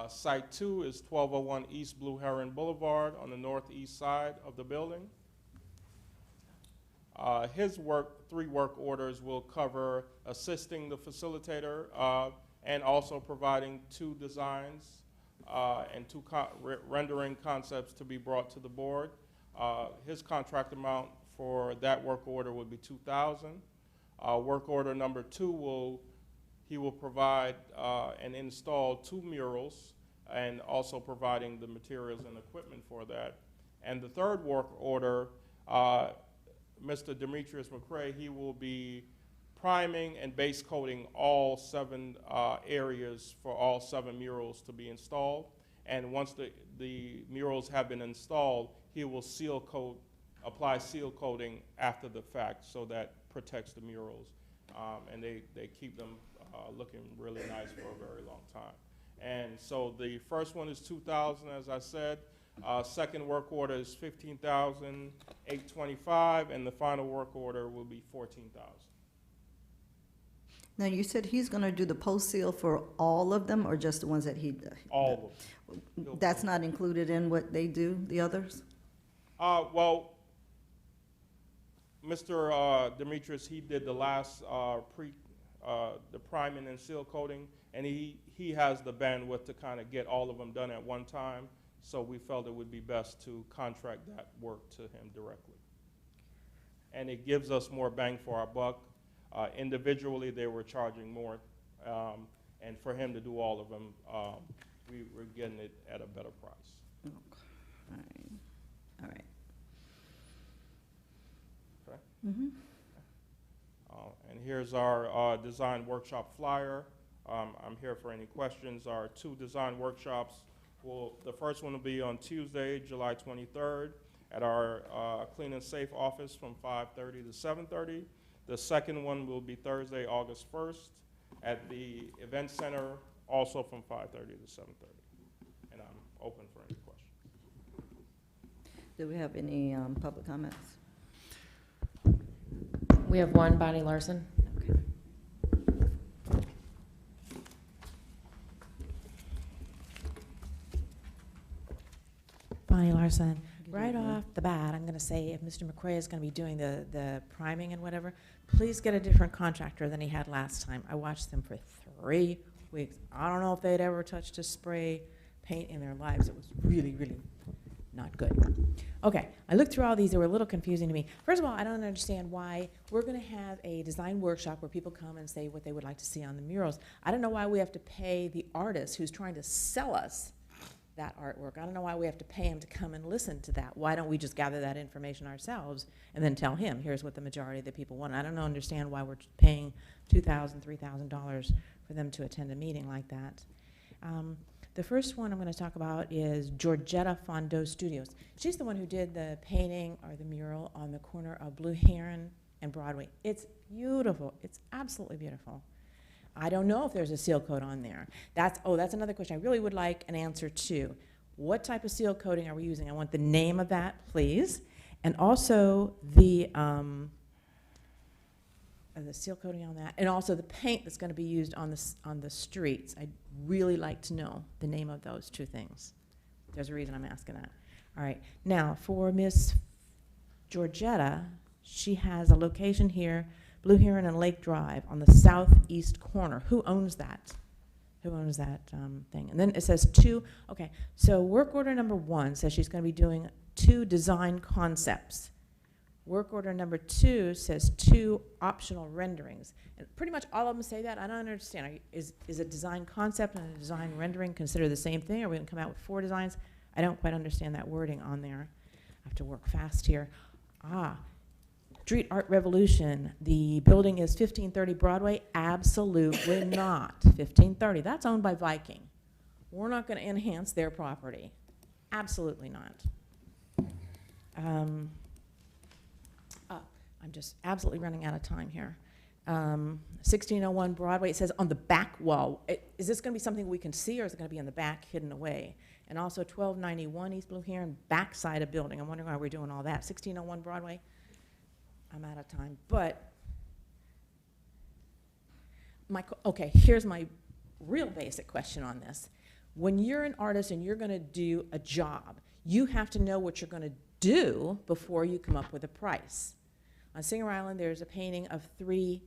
Site 2 is 1201 East Blue Heron Boulevard on the northeast side of the building. His 3 work orders will cover assisting the facilitator and also providing 2 designs and 2 rendering concepts to be brought to the board. His contract amount for that work order would be $2,000. Work order number 2 he will provide and install 2 murals and also providing the materials and equipment for that. And the third work order, Mr. Demetrius McCrae, he will be priming and base coating all 7 areas for all 7 murals to be installed. And once the murals have been installed, he will apply seal coating after the fact so that protects the murals. And they keep them looking really nice for a very long time. And so the first one is $2,000, as I said. Second work order is $15,825, and the final work order will be $14,000. Now, you said he's going to do the post seal for all of them, or just the ones that he? All of them. That's not included in what they do, the others? Well, Mr. Demetrius, he did the last the priming and seal coating, and he has the bandwidth to kind of get all of them done at one time. So we felt it would be best to contract that work to him directly. And it gives us more bang for our buck. Individually, they were charging more, and for him to do all of them, we were getting it at a better price. Okay. All right. Okay. Mm-hmm. And here's our design workshop flyer. I'm here for any questions. Our 2 design workshops, the first one will be on Tuesday, July 23rd at our Clean and Safe office from 5:30 to 7:30. The second one will be Thursday, August 1st at the Event Center, also from 5:30 to 7:30. And I'm open for any questions. Do we have any public comments? We have one, Bonnie Larson. Okay. Bonnie Larson. Right off the bat, I'm going to say if Mr. McCrae is going to be doing the priming and whatever, please get a different contractor than he had last time. I watched them for 3 weeks. I don't know if they'd ever touched a spray paint in their lives. It was really, really not good. Okay, I looked through all these. They were a little confusing to me. First of all, I don't understand why we're going to have a design workshop where people come and say what they would like to see on the murals. I don't know why we have to pay the artist who's trying to sell us that artwork. I don't know why we have to pay him to come and listen to that. Why don't we just gather that information ourselves and then tell him, here's what the majority of the people want. I don't understand why we're paying $2,000, $3,000 for them to attend a meeting like that. The first one I'm going to talk about is Georgetta Fondeau Studios. She's the one who did the painting or the mural on the corner of Blue Heron and Broadway. It's beautiful. It's absolutely beautiful. I don't know if there's a seal coat on there. That's another question I really would like an answer to. What type of seal coating are we using? I want the name of that, please. And also the seal coating on that, and also the paint that's going to be used on the streets. I'd really like to know the name of those two things. There's a reason I'm asking that. All right. Now, for Miss Georgetta, she has a location here, Blue Heron and Lake Drive, on the southeast corner. Who owns that? Who owns that thing? And then it says 2. Okay. So work order number 1 says she's going to be doing 2 design concepts. Work order number 2 says 2 optional renderings. And pretty much all of them say that. I don't understand. Is a design concept and a design rendering considered the same thing? Are we going to come out with 4 designs? I don't quite understand that wording on there. I have to work fast here. Street Art Revolution. The building is 1530 Broadway. Absolutely not. 1530. That's owned by Viking. We're not going to enhance their property. Absolutely not. I'm just absolutely running out of time here. 1601 Broadway, it says on the back wall. Is this going to be something we can see, or is it going to be in the back, hidden away? And also 1291 East Blue Heron, backside of building. I'm wondering why we're doing all that. 1601 Broadway, I'm out of time. But, okay, here's my real basic question on this. When you're an artist and you're going to do a job, you have to know what you're going to do before you come up with a price. On Singer Island, there's a painting of 3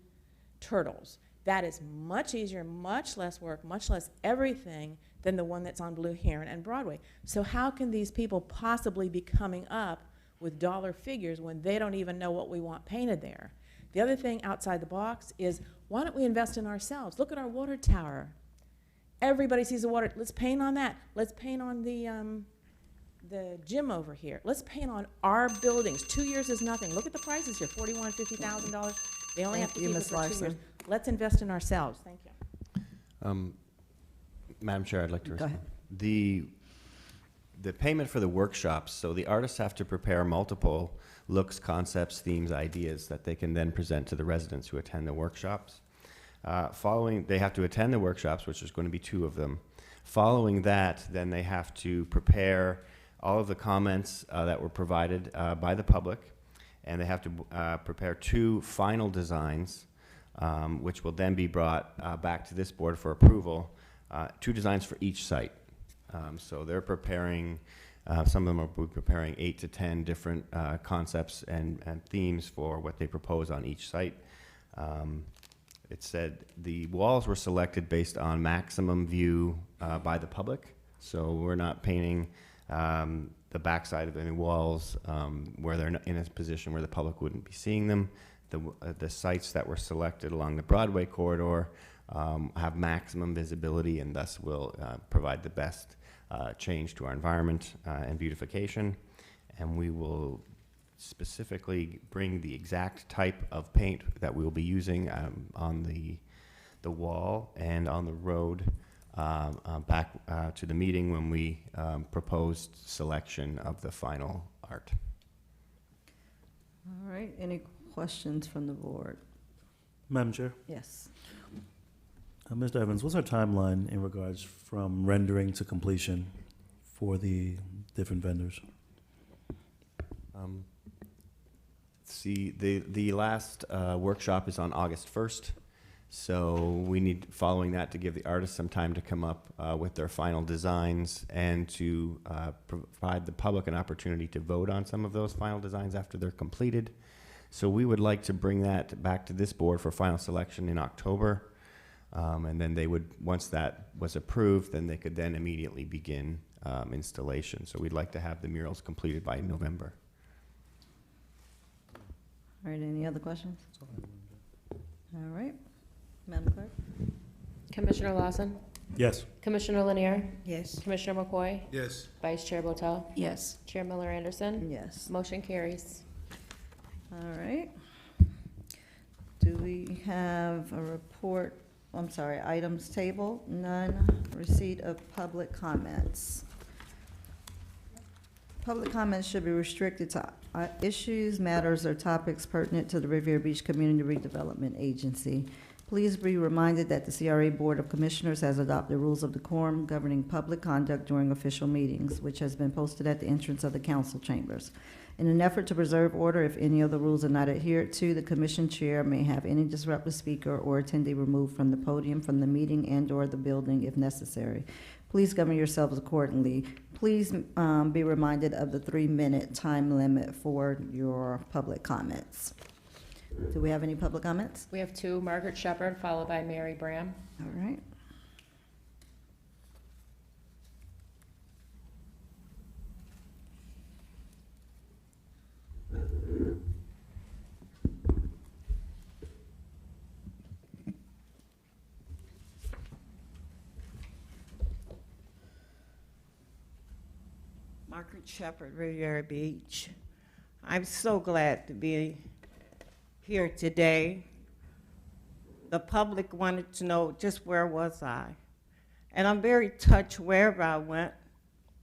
turtles. That is much easier, much less work, much less everything than the one that's on Blue Heron and Broadway. So how can these people possibly be coming up with dollar figures when they don't even know what we want painted there? The other thing outside the box is, why don't we invest in ourselves? Look at our water tower. Everybody sees the water. Let's paint on that. Let's paint on the gym over here. Let's paint on our buildings. 2 years is nothing. Look at the prices here, $41,000, $50,000. They only have to keep it for 2 years. Let's invest in ourselves. Thank you. Madam Chair, I'd like to Go respond. ahead. The payment for the workshops, so the artists have to prepare multiple looks, concepts, themes, ideas that they can then present to the residents who attend the workshops. They have to attend the workshops, which is going to be 2 of them. Following that, then they have to prepare all of the comments that were provided by the public, and they have to prepare 2 final designs, which will then be brought back to this board for approval, 2 designs for each site. So they're preparing, some of them are preparing 8 to 10 different concepts and themes for what they propose on each site. It said the walls were selected based on maximum view by the public. So we're not painting the backside of any walls where they're in a position where the public wouldn't be seeing them. The sites that were selected along the Broadway corridor have maximum visibility and thus will provide the best change to our environment and beautification. And we will specifically bring the exact type of paint that we will be using on the wall and on the road back to the meeting when we proposed selection of the final art. All right, any questions from the board? Madam Chair, Yes. Mr. Evans, what's our timeline in regards from rendering to completion for the different vendors? See, the last workshop is on August 1st, so we need, following that, to give the artists some time to come up with their final designs and to provide the public an opportunity to vote on some of those final designs after they're completed. So we would like to bring that back to this board for final selection in October, and then they would, once that was approved, then they could then immediately begin installation. So we'd like to have the murals completed by November. All right, any other questions? All right, Madam Clerk? Commissioner Lawson, Yes. Commissioner Lanier, Yes. Commissioner McCoy, Yes. Vice Chair Botel, Yes. Chair Miller Anderson. Yes. Motion carries. All right. Do we have a report I'm sorry, items table, none. Receipt of public comments. Public comments should be restricted to issues, matters, or topics pertinent to the Riviera Beach Community Redevelopment Agency. Please be reminded that the CRA Board of Commissioners has adopted rules of decorum governing public conduct during official meetings, which has been posted at the entrance of the council chambers. In an effort to preserve order, if any of the rules are not adhered to, the commission chair may have any disruptive speaker or attendee removed from the podium, from the meeting, and/or the building if necessary. Please govern yourselves accordingly. Please be reminded of the 3-minute time limit for your public comments. Do we have any public comments? We have two, Margaret Shepherd, followed by Mary Bram. All right. Margaret Shepherd, Riviera Beach. I'm so glad to be here today. The public wanted to know just where was I. And I'm very touched wherever I went,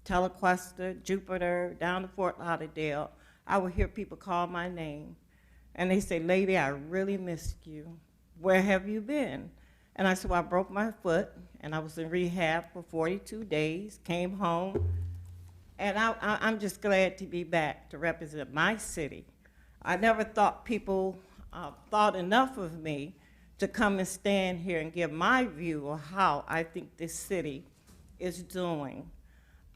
Telequesta, Jupiter, down to Fort Lauderdale. I would hear people call my name. And they say, "Lady, I really missed you. Where have you been?" And I said, "Well, I broke my foot, and I was in rehab for 42 days, came home, and I'm just glad to be back to represent my city." I never thought people thought enough of me to come and stand here and give my view of how I think this city is doing.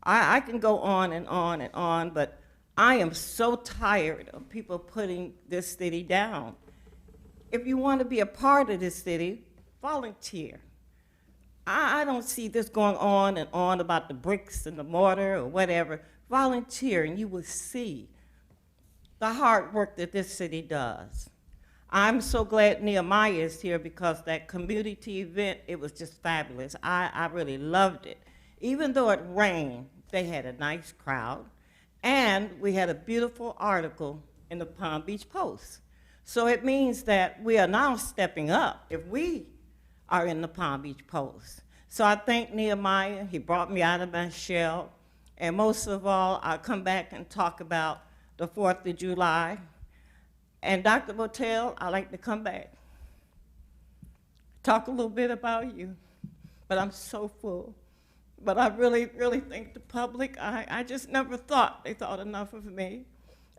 I can go on and on and on, but I am so tired of people putting this city down. If you want to be a part of this city, volunteer. I don't see this going on and on about the bricks and the mortar or whatever. Volunteer and you will see the hard work that this city does. I'm so glad Nehemiah is here because that community event, it was just fabulous. I really loved it. Even though it rained, they had a nice crowd. And we had a beautiful article in the Palm Beach Post. So it means that we are now stepping up if we are in the Palm Beach Post. So I thank Nehemiah. He brought me out of my shell. And most of all, I'll come back and talk about the 4th of July. And Dr. Botel, I'd like to come back, talk a little bit about you. But I'm so full. But I really, really thank the public. I just never thought they thought enough of me.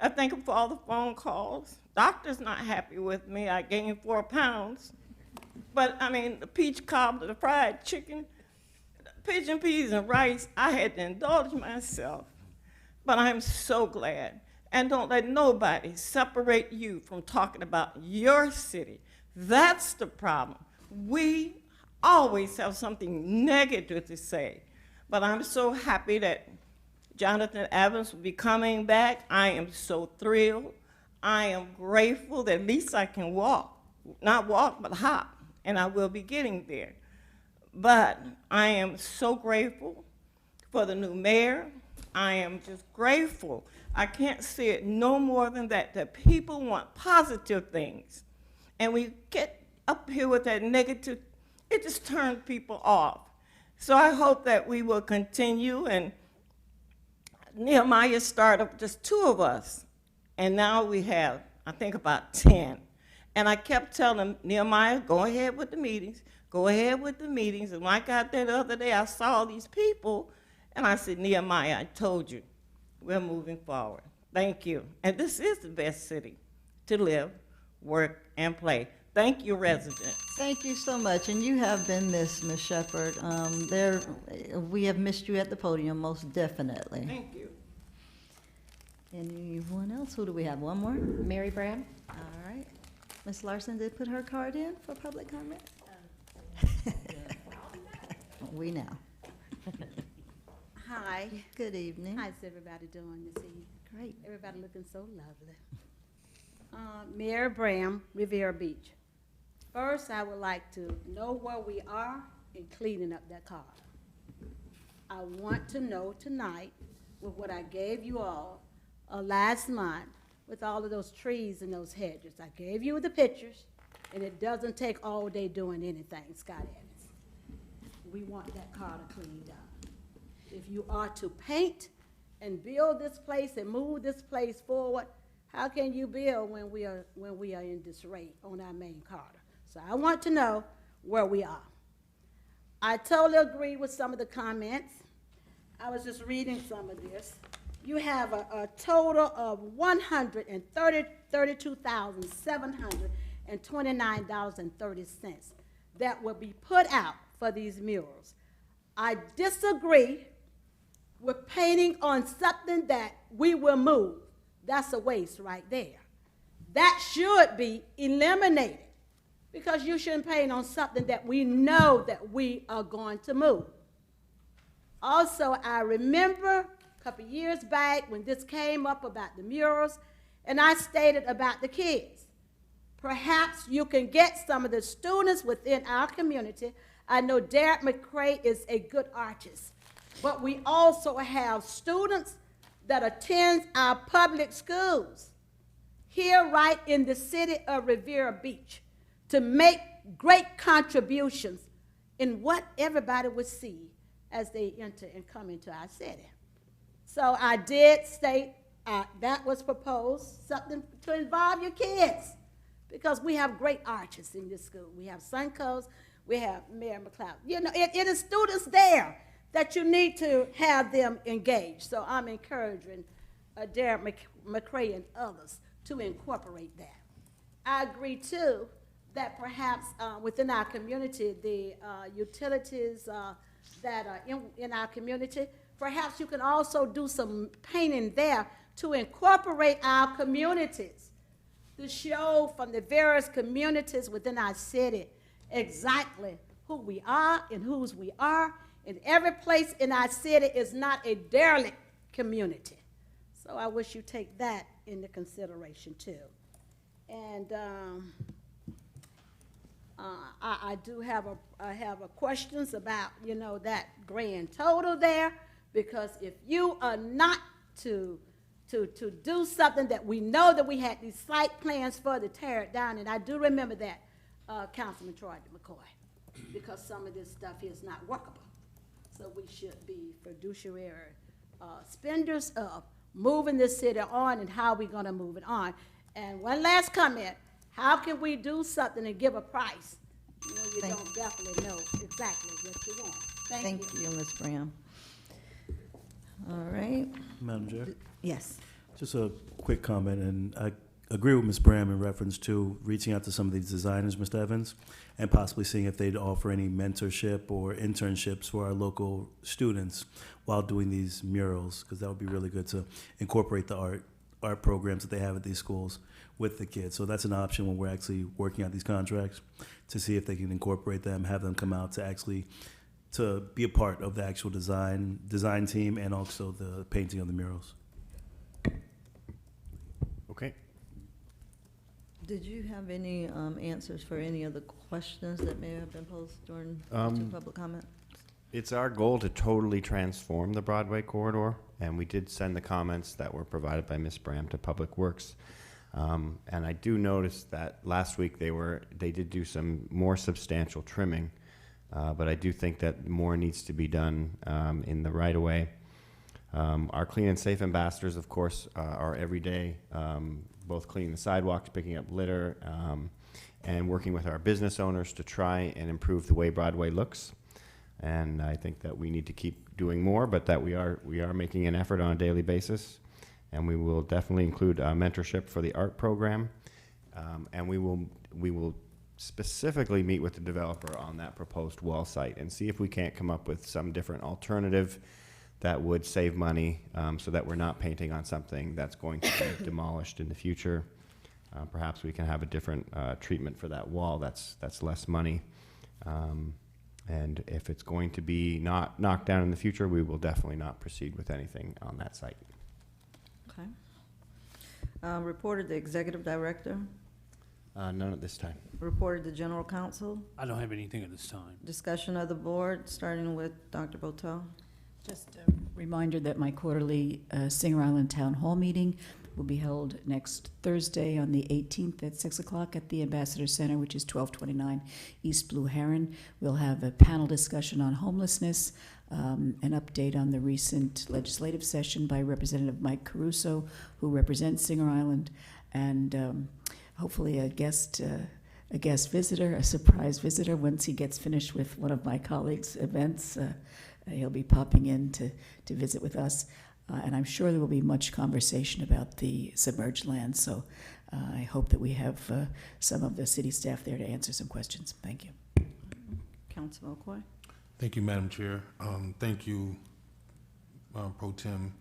I thank them for all the phone calls. Doctor's not happy with me. I gained 4 pounds. But, I mean, the peach cobbler, the fried chicken, pigeon peas and rice, I had to indulge myself. But I'm so glad. And don't let nobody separate you from talking about your city. That's the problem. We always have something negative to say. But I'm so happy that Jonathan Evans will be coming back. I am so thrilled. I am grateful that at least I can walk. Not walk, but hop. And I will be getting there. But I am so grateful for the new mayor. I am just grateful. I can't say it no more than that, that people want positive things. And we get up here with that negative, it just turns people off. So I hope that we will continue, and Nehemiah started just 2 of us, and now we have, I think, about 10. And I kept telling him, Nehemiah, go ahead with the meetings, go ahead with the meetings. And when I got there the other day, I saw these people, and I said, Nehemiah, I told you, we're moving forward. Thank you. And this is the best city to live, work, and play. Thank you, residents. Thank you so much, and you have been missed, Ms. Shepherd. We have missed you at the podium, most definitely. Thank you. Anyone else? Who do we have? One more? Mary Bram? All right. Ms. Larson did put her card in for public comment? We know. Hi. Good evening. How's everybody doing this evening? Great. Everybody looking so lovely. Mary Bram, Riviera Beach. First, I would like to know where we are in cleaning up that car. I want to know tonight with what I gave you all last month with all of those trees and those hedges. I gave you the pictures. and it doesn't take all day doing anything, Scott Evans. We want that corridor cleaned up. If you are to paint and build this place and move this place forward, how can you build when we are in disarray on our main corridor? So I want to know where we are. I totally agree with some of the comments. I was just reading some of this. You have a total of $132,729.30 that will be put out for these murals. I disagree with painting on something that we will move. That's a waste right there. That should be eliminated because you shouldn't paint on something that we know that we are going to move. Also, I remember a couple years back when this came up about the murals, and I stated about the kids. Perhaps you can get some of the students within our community. I know Derek McCray is a good artist, but we also have students that attend our public schools here right in the city of Riviera Beach to make great contributions in what everybody would see as they enter and come into our city. So I did state that was proposed, something to involve your kids, because we have great artists in this school. We have Suncoast, we have Mayor McLeod. You know, it is students there that you need to have them engaged. So I'm encouraging Derek McCray and others to incorporate that. I agree, too, that perhaps within our community, the utilities that are in our community, perhaps you can also do some painting there to incorporate our communities, to show from the various communities within our city exactly who we are and whose we are. And every place in our city is not a derelict community. So I wish you take that into consideration too. And I do have a questions about, you know, that grand total there, because if you are not to do something that we know that we had these site plans for to tear it down, and I do remember that, Councilman Troy McCoy, because some of this stuff is not workable. So we should be fiduciary spenders of moving this city on and how we're gonna move it on. And one last comment, how can we do something and give a price when you don't definitely know exactly what you want? Thank you. Thank you, Ms. Graham. All right. Madam Chair? Yes. Just a quick comment, and I agree with Ms. Bram in reference to reaching out to some of these designers, Mr. Evans, and possibly seeing if they'd offer any mentorship or internships for our local students while doing these murals, because that would be really good to incorporate the art programs that they have at these schools with the kids. So that's an option when we're actually working out these contracts, to see if they can incorporate them, have them come out to be a part of the actual design team and also the painting of the murals. Okay. Did you have any answers for any of the questions that may have been posed during public comment? It's our goal to totally transform the Broadway corridor, and we did send the comments that were provided by Ms. Bram to Public Works. And I do notice that last week they did do some more substantial trimming, but I do think that more needs to be done in the right of way. Our Clean and Safe ambassadors, of course, are every day both cleaning the sidewalks, picking up litter, and working with our business owners to try and improve the way Broadway looks. And I think that we need to keep doing more, but that we are making an effort on a daily basis. And we will definitely include mentorship for the art program, and we will specifically meet with the developer on that proposed wall site and see if we can't come up with some different alternative that would save money, so that we're not painting on something that's going to be demolished in the future. Perhaps we can have a different treatment for that wall that's less money. And if it's going to be not knocked down in the future, we will definitely not proceed with anything on that site. Okay. Reported the executive director. None at this time. Reported the general counsel. I don't have anything at this time. Discussion of the board, starting with Dr. Botel. Just a reminder that my quarterly Singer Island Town Hall meeting will be held next Thursday on the 18th at 6 o'clock at the Ambassador Center, which is 1229 East Blue Heron. We'll have a panel discussion on homelessness, an update on the recent legislative session by Representative Mike Caruso, who represents Singer Island, and hopefully a guest visitor, a surprise visitor. Once he gets finished with one of my colleagues' events, he'll be popping in to visit with us. And I'm sure there will be much conversation about the submerged land. So I hope that we have some of the city staff there to answer some questions. Thank you. Councilman Okoye? Thank you, Madam Chair. Thank you, Pro Tem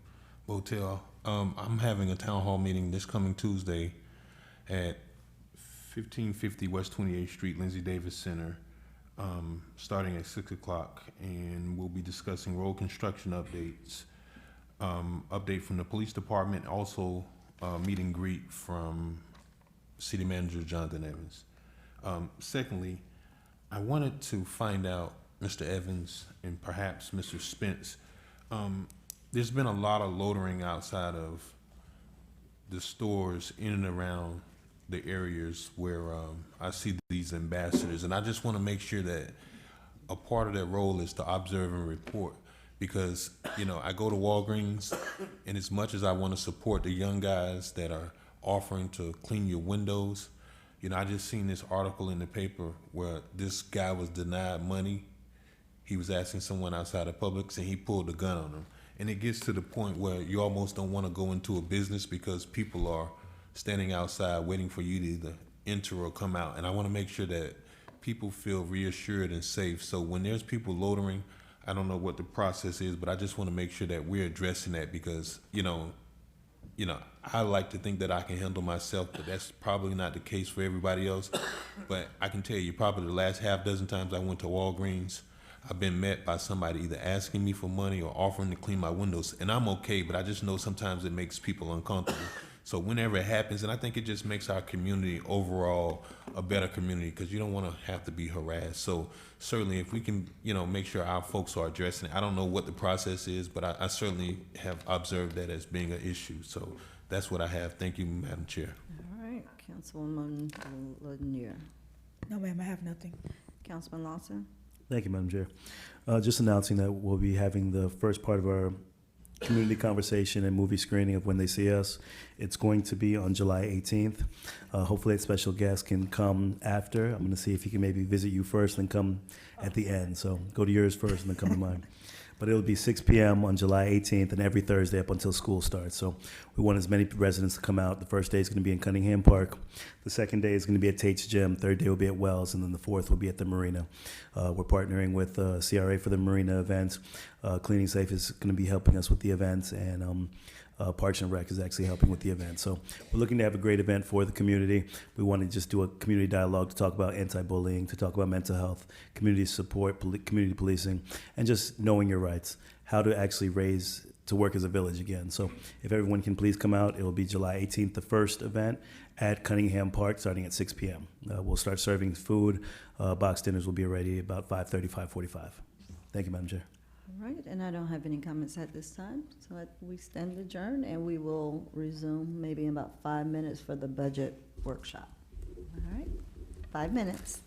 Botel. I'm having a town hall meeting this coming Tuesday at 1550 West 28th Street, Lindsay Davis Center, starting at 6 o'clock, and we'll be discussing road construction updates, update from the police department, also meet and greet from City Manager Jonathan Evans. Secondly, I wanted to find out, Mr. Evans and perhaps Mr. Spence, there's been a lot of loitering outside of the stores in and around the areas where I see these ambassadors, and I just want to make sure that a part of that role is to observe and report, because I go to Walgreens, and as much as I want to support the young guys that are offering to clean your windows, I just seen this article in the paper where this guy was denied money. He was asking someone outside of Publix, and he pulled a gun on him. And it gets to the point where you almost don't want to go into a business because people are standing outside waiting for you to either enter or come out. And I want to make sure that people feel reassured and safe. So when there's people loitering, I don't know what the process is, but I just want to make sure that we're addressing that, because, I like to think that I can handle myself, but that's probably not the case for everybody else. But I can tell you, probably the last half dozen times I went to Walgreens, I've been met by somebody either asking me for money or offering to clean my windows. And I'm okay, but I just know sometimes it makes people uncomfortable. So whenever it happens, and I think it just makes our community overall a better community, because you don't want to have to be harassed. So certainly if we can, make sure our folks are addressing it. I don't know what the process is, but I certainly have observed that as being an issue. So that's what I have. Thank you, Madam Chair. All right, Councilwoman Lanier. No, ma'am, I have nothing. Councilman Lawson? Thank you, Madam Chair. Just announcing that we'll be having the first part of our community conversation and movie screening of When They See Us. It's going to be on July 18th. Hopefully a special guest can come after. I'm going to see if he can maybe visit you first and come at the end. So go to yours first and then come to mine. But it'll be 6 p.m. on July 18th and every Thursday up until school starts. So we want as many residents to come out. The first day is going to be in Cunningham Park. The second day is going to be at Tate's Gym. Third day will be at Wells. And then the fourth will be at the Marina. We're partnering with CRA for the Marina event. Cleaning Safe is going to be helping us with the events. And Parks and Rec is actually helping with the event. So we're looking to have a great event for the community. We want to just do a community dialogue to talk about anti-bullying, to talk about mental health, community support, community policing, and just knowing your rights, how to actually to work as a village again. So if everyone can please come out, it will be July 18th, the first event at Cunningham Park, starting at 6 p.m. We'll start serving food. Box dinners will be ready about 5:30, 5:45. Thank you, Madam Chair. All right, and I don't have any comments at this time, so we stand adjourned, and we will resume maybe in about 5 minutes for the budget workshop. All right, 5 minutes.